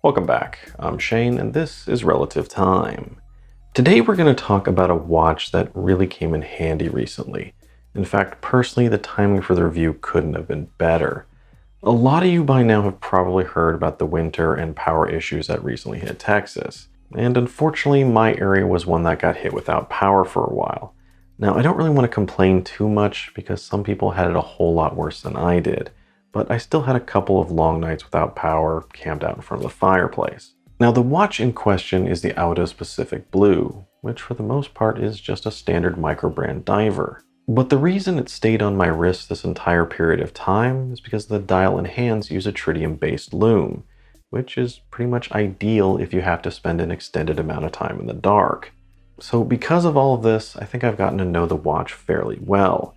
Welcome back. I'm Shane, and this is Relative Time. Today we're going to talk about a watch that really came in handy recently. In fact, personally, the timing for the review couldn't have been better. A lot of you by now have probably heard about the winter and power issues that recently hit Texas. And unfortunately, my area was one that got hit without power for a while. Now, I don't really want to complain too much because some people had it a whole lot worse than I did, but I still had a couple of long nights without power camped out in front of the fireplace. Now, the watch in question is the Audaz Pacific Blue, which for the most part is just a standard micro-brand diver. But the reason it stayed on my wrist this entire period of time is because the dial and hands use a tritium-based Lume, which is pretty much ideal if you have to spend an extended amount of time in the dark. So because of all of this, I think I've gotten to know the watch fairly well.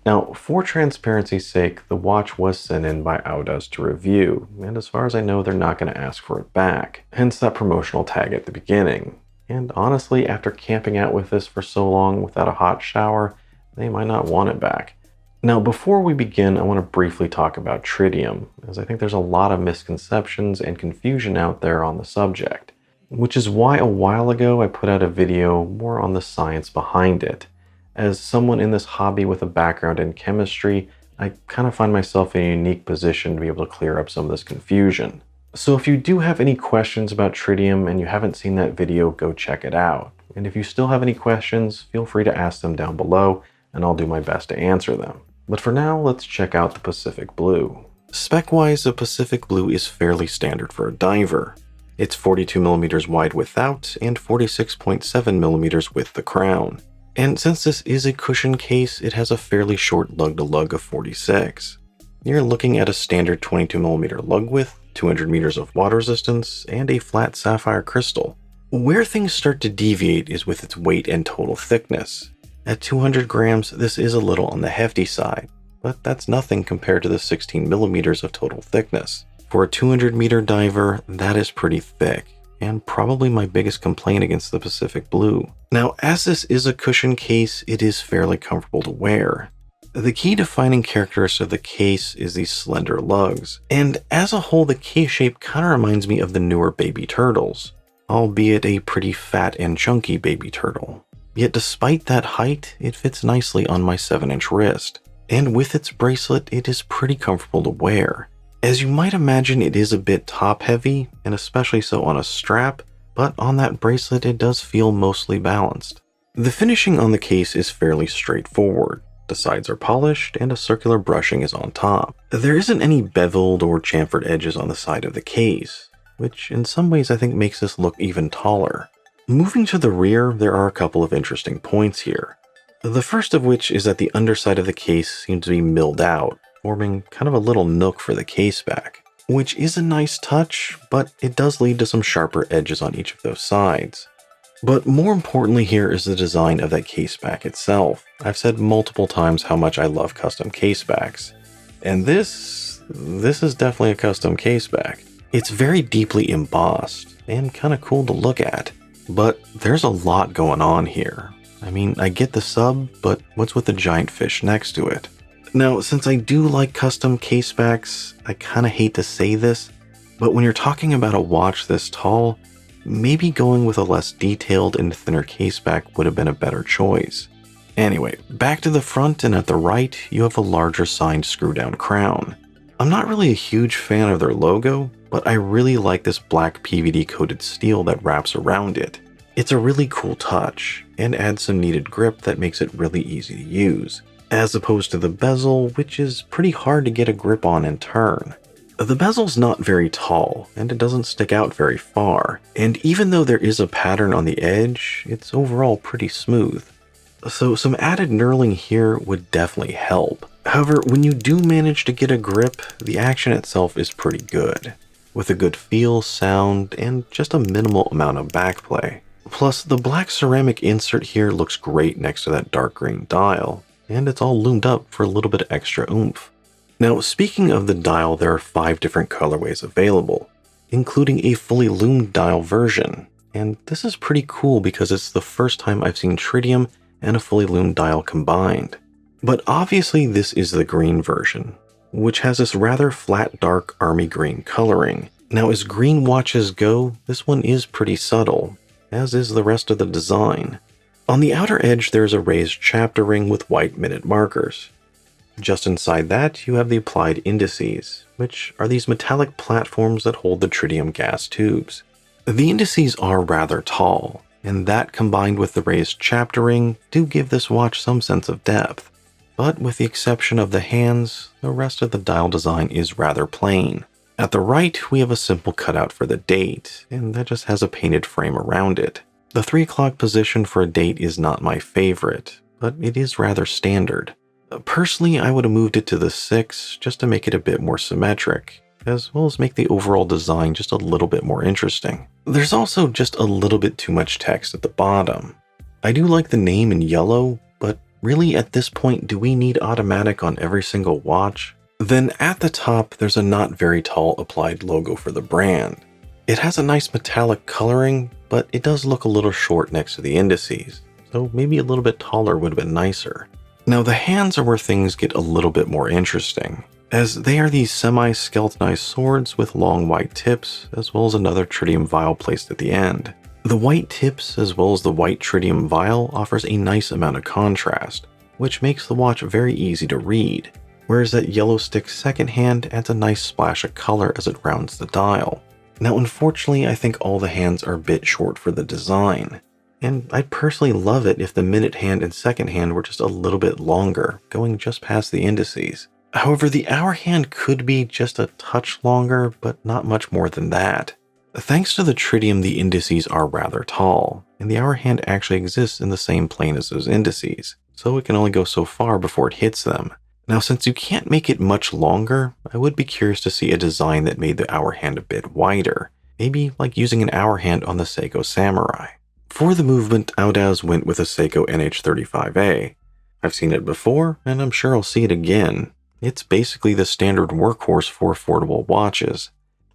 Now, for transparency's sake, the watch was sent in by Audaz to review, and as far as I know, they're not going to ask for it back, hence that promotional tag at the beginning. And honestly, after camping out with this for so long without a hot shower, they might not want it back. Now, before we begin, I want to briefly talk about tritium, as I think there's a lot of misconceptions and confusion out there on the subject, which is why a while ago I put out a video more on the science behind it. As someone in this hobby with a background in chemistry, I kind of find myself in a unique position to be able to clear up some of this confusion. So if you do have any questions about tritium and you haven't seen that video, go check it out. And if you still have any questions, feel free to ask them down below, and I'll do my best to answer them. But for now, let's check out the Pacific Blue. Spec-wise, the Pacific Blue is fairly standard for a diver. It's 42mm wide without and 46.7mm with the crown. And since this is a cushion case, it has a fairly short lug-to-lug of 46. You're looking at a standard 22mm lug width, 200 meters of water resistance, and a flat sapphire crystal. Where things start to deviate is with its weight and total thickness. At 200 grams, this is a little on the hefty side, but that's nothing compared to the 16mm of total thickness. For a 200-meter diver, that is pretty thick, and probably my biggest complaint against the Pacific Blue. Now, as this is a cushion case, it is fairly comfortable to wear. The key defining characteristic of the case is these slender lugs, and as a whole, the case shape kind of reminds me of the newer baby turtles, albeit a pretty fat and chunky baby turtle. Yet despite that height, it fits nicely on my 7-inch wrist, and with its bracelet, it is pretty comfortable to wear. As you might imagine, it is a bit top-heavy, and especially so on a strap, but on that bracelet it does feel mostly balanced. The finishing on the case is fairly straightforward. The sides are polished, and a circular brushing is on top. There isn't any beveled or chamfered edges on the side of the case, which in some ways I think makes this look even taller. Moving to the rear, there are a couple of interesting points here. The first of which is that the underside of the case seems to be milled out, forming kind of a little nook for the case back, which is a nice touch, but it does lead to some sharper edges on each of those sides. But more importantly here is the design of that case back itself. I've said multiple times how much I love custom case backs, and this is definitely a custom case back. It's very deeply embossed and kind of cool to look at, but there's a lot going on here. I mean, I get the sub, but what's with the giant fish next to it? Now, since I do like custom case backs, I kind of hate to say this, but when you're talking about a watch this tall, maybe going with a less detailed and thinner case back would have been a better choice. Anyway, back to the front, and at the right, you have a larger signed screw-down crown. I'm not really a huge fan of their logo, but I really like this black PVD coated steel that wraps around it. It's a really cool touch, and adds some needed grip that makes it really easy to use, as opposed to the bezel, which is pretty hard to get a grip on and turn. The bezel's not very tall, and it doesn't stick out very far, and even though there is a pattern on the edge, it's overall pretty smooth. So some added knurling here would definitely help. However, when you do manage to get a grip, the action itself is pretty good, with a good feel, sound, and just a minimal amount of backplay. Plus, the black ceramic insert here looks great next to that dark green dial, and it's all loomed up for a little bit of extra oomph. Now, speaking of the dial, there are 5 different colorways available, including a fully loomed dial version, and this is pretty cool because it's the first time I've seen tritium and a fully loomed dial combined. But obviously this is the green version, which has this rather flat dark army green coloring, Now, as green watches go, this one is pretty subtle, as is the rest of the design. On the outer edge, there's a raised chapter ring with white minute markers. Just inside that, you have the applied indices, which are these metallic platforms that hold the tritium gas tubes. The indices are rather tall, and that combined with the raised chapter ring do give this watch some sense of depth. But with the exception of the hands, the rest of the dial design is rather plain. At the right, we have a simple cutout for the date, and that just has a painted frame around it. The 3 o'clock position for a date is not my favorite, but it is rather standard. Personally, I would have moved it to the 6 just to make it a bit more symmetric, as well as make the overall design just a little bit more interesting. There's also just a little bit too much text at the bottom. I do like the name in yellow, but really at this point, do we need automatic on every single watch? Then at the top, there's a not very tall applied logo for the brand. It has a nice metallic coloring, but it does look a little short next to the indices, so maybe a little bit taller would have been nicer. Now the hands are where things get a little bit more interesting, as they are these semi-skeletonized swords with long white tips, as well as another tritium vial placed at the end. The white tips, as well as the white tritium vial, offers a nice amount of contrast, which makes the watch very easy to read, whereas that yellow stick second hand adds a nice splash of color as it rounds the dial. Now unfortunately, I think all the hands are a bit short for the design, and I'd personally love it if the minute hand and second hand were just a little bit longer, going just past the indices. However, the hour hand could be just a touch longer, but not much more than that. Thanks to the tritium, the indices are rather tall, and the hour hand actually exists in the same plane as those indices, so it can only go so far before it hits them. Now, since you can't make it much longer, I would be curious to see a design that made the hour hand a bit wider, maybe like using an hour hand on the Seiko Samurai. For the movement, Audaz went with a Seiko NH35A. I've seen it before, and I'm sure I'll see it again. It's basically the standard workhorse for affordable watches.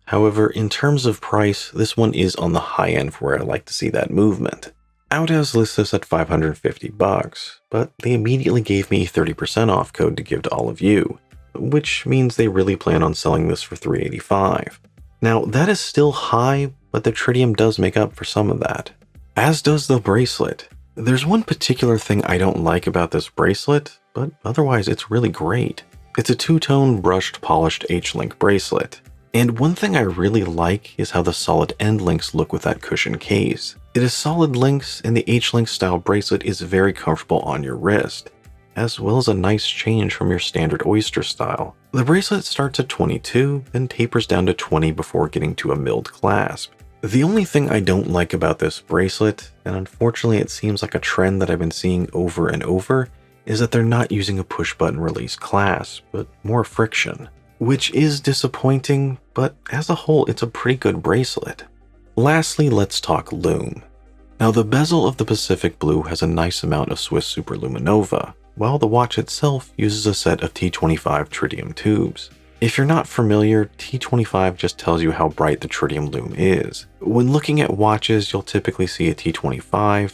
However, in terms of price, this one is on the high end for where I like to see that movement. Audaz lists this at $550, but they immediately gave me a 30% off code to give to all of you, which means they really plan on selling this for $385. Now, that is still high, but the tritium does make up for some of that. As does the bracelet. There's one particular thing I don't like about this bracelet, but otherwise it's really great. It's a two-tone brushed polished H-link bracelet. And one thing I really like is how the solid end links look with that cushion case. It is solid links, and the H-link style bracelet is very comfortable on your wrist, as well as a nice change from your standard oyster style. The bracelet starts at 22, then tapers down to 20 before getting to a milled clasp. The only thing I don't like about this bracelet, and unfortunately it seems like a trend that I've been seeing over and over, is that they're not using a push button release clasp, but more friction. Which is disappointing, but as a whole, it's a pretty good bracelet. Lastly, let's talk Lume. Now, the bezel of the Pacific Blue has a nice amount of Swiss Superluminova, while the watch itself uses a set of T25 tritium tubes. If you're not familiar, T25 just tells you how bright the tritium lume is. When looking at watches, you'll typically see a T25,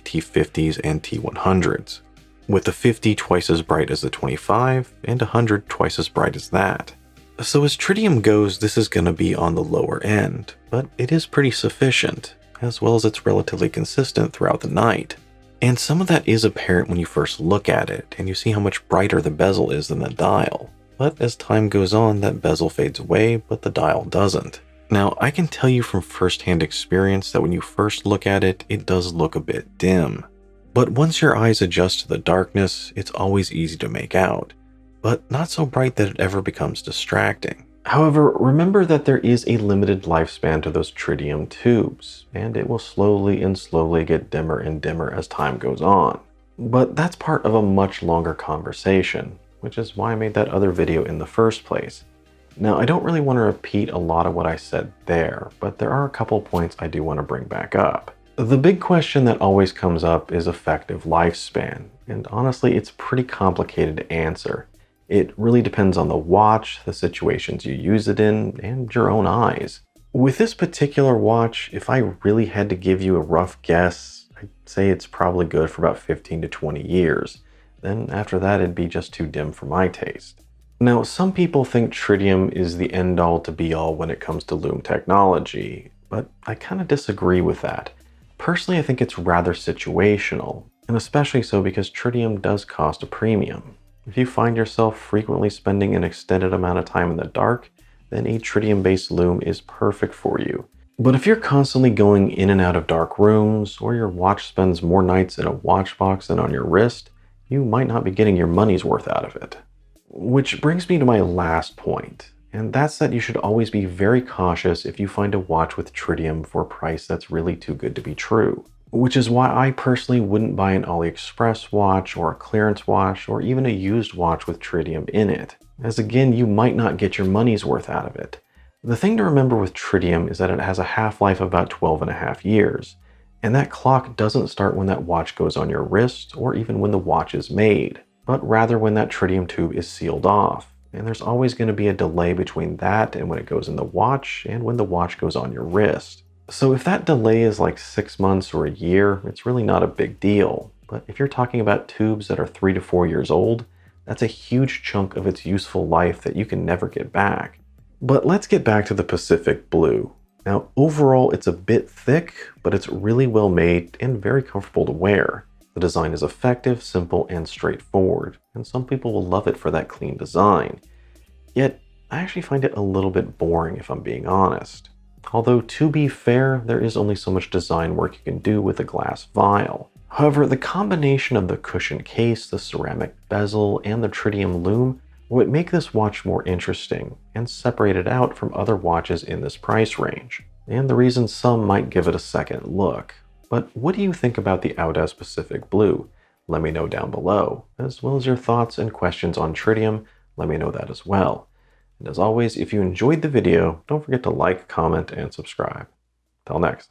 T50s, and T100s, with the 50 twice as bright as the 25, and 100 twice as bright as that. So as tritium goes, this is going to be on the lower end, but it is pretty sufficient, as well as it's relatively consistent throughout the night. And some of that is apparent when you first look at it, and you see how much brighter the bezel is than the dial. But as time goes on, that bezel fades away, but the dial doesn't. Now, I can tell you from first-hand experience that when you first look at it, it does look a bit dim. But once your eyes adjust to the darkness, it's always easy to make out, but not so bright that it ever becomes distracting. However, remember that there is a limited lifespan to those tritium tubes, and it will slowly get dimmer and dimmer as time goes on. But that's part of a much longer conversation, which is why I made that other video in the first place. Now, I don't really want to repeat a lot of what I said there, but there are a couple points I do want to bring back up. The big question that always comes up is effective lifespan, and honestly, it's pretty complicated to answer. It really depends on the watch, the situations you use it in, and your own eyes. With this particular watch, if I really had to give you a rough guess, I'd say it's probably good for about 15 to 20 years. Then after that, it'd be just too dim for my taste. Now, some people think tritium is the end-all to be-all when it comes to Lume technology, but I kind of disagree with that. Personally, I think it's rather situational, and especially so because tritium does cost a premium. If you find yourself frequently spending an extended amount of time in the dark, then a tritium-based Lume is perfect for you. But if you're constantly going in and out of dark rooms, or your watch spends more nights in a watch box than on your wrist, you might not be getting your money's worth out of it. Which brings me to my last point, and that's that you should always be very cautious if you find a watch with tritium for a price that's really too good to be true. Which is why I personally wouldn't buy an AliExpress watch or a clearance watch or even a used watch with tritium in it, as again, you might not get your money's worth out of it. The thing to remember with tritium is that it has a half-life of about 12.5 years, and that clock doesn't start when that watch goes on your wrist or even when the watch is made, but rather when that tritium tube is sealed off. And there's always going to be a delay between that and when it goes in the watch and when the watch goes on your wrist. So if that delay is like 6 months or a year, it's really not a big deal. But if you're talking about tubes that are 3 to 4 years old, that's a huge chunk of its useful life that you can never get back. But let's get back to the Pacific Blue. Now, overall, it's a bit thick, but it's really well made and very comfortable to wear. The design is effective, simple, and straightforward, and some people will love it for that clean design. Yet, I actually find it a little bit boring if I'm being honest. Although, to be fair, there is only so much design work you can do with a glass vial. However, the combination of the cushion case, the ceramic bezel, and the tritium lume would make this watch more interesting and separate it out from other watches in this price range, and the reason some might give it a second look. But what do you think about the Audaz Pacific Blue? Let me know down below, as well as your thoughts and questions on tritium. Let me know that as well. And as always, if you enjoyed the video, don't forget to like, comment, and subscribe. Till next.